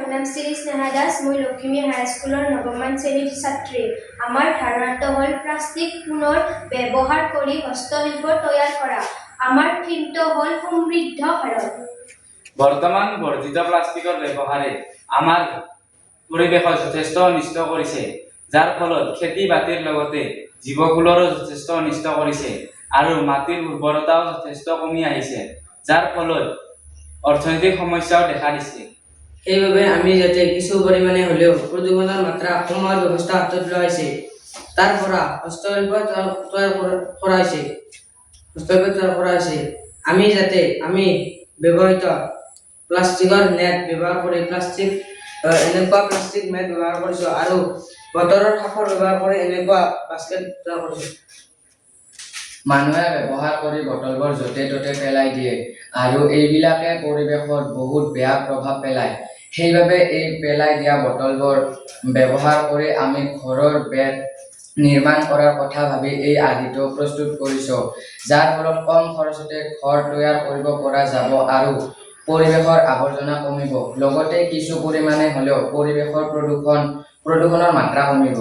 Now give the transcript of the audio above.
মোৰ নাম শ্ৰী স্নেহা দাস। মই লখিমী হাইস্কুলৰ নৱমমান শ্ৰেণীৰ ছাত্ৰী। আমাৰ ধাৰণাটো হ'ল প্লাষ্টিক পুনৰ ব্যৱহাৰ কৰি হস্তশিল্প তৈয়াৰ কৰা। আমাৰ থিমটো হ'ল সমৃদ্ধ ভাৰত। বৰ্তমান বৰ্ধিত প্লাষ্টিকৰ ব্যৱহাৰে আমাৰ পৰিৱেশত যথেষ্ট অনিষ্ট কৰিছে, যাৰ ফলত খেতি বাতিৰ লগতে জীৱকুলৰো যথেষ্ট অনিষ্ট কৰিছে আৰু মাটিৰ উৰ্বৰতাও যথেষ্ট কমি আহিছে, যাৰ ফলত অৰ্থনৈতিক সমস্যাও দেখা দিছে। সেইবাবে আমি যাতে কিছু পৰিমাণে হ'লেও প্ৰদূষণৰ মাত্ৰা কমোৱাৰ ব্যৱস্থা হাতত লোৱা হৈছে। তাৰ পৰা হস্তশিল্প তৈয়াৰ কৰা হৈছে। আমি ব্যৱহৃত প্লাষ্টিকৰ নেট ব্যৱহাৰ কৰি এনেকুৱা প্লাষ্টিক নেট ব্যৱহাৰ কৰিছোঁ আৰু বতৰৰ সাঁফৰ ব্যৱহাৰ কৰি এনেকুৱা বাস্কেট তৈয়াৰ কৰিছোঁ। মানুহে ব্যৱহাৰ কৰি বটলবোৰ য'তে ত'তে পেলাই দিয়ে আৰু এইবিলাকে পৰিৱেশত বহুত বেয়া প্ৰভাৱ পেলায়। সেইবাবে এই পেলাই দিয়া বটলবোৰ ব্যৱহাৰ কৰি আমি ঘৰৰ বেগ নিৰ্মাণ কৰাৰ কথা ভাবি এই আৰ্হিটো প্ৰস্তুত কৰিছোঁ, যাৰ ফলত কম খৰচতে ঘৰ তৈয়াৰ কৰিব পৰা যাব আৰু পৰিৱেশৰ আৱৰ্জনা কমিব, লগতে কিছু পৰিমাণে হ'লেও পৰিৱেশৰ প্ৰদূষণৰ মাত্ৰা কমিব।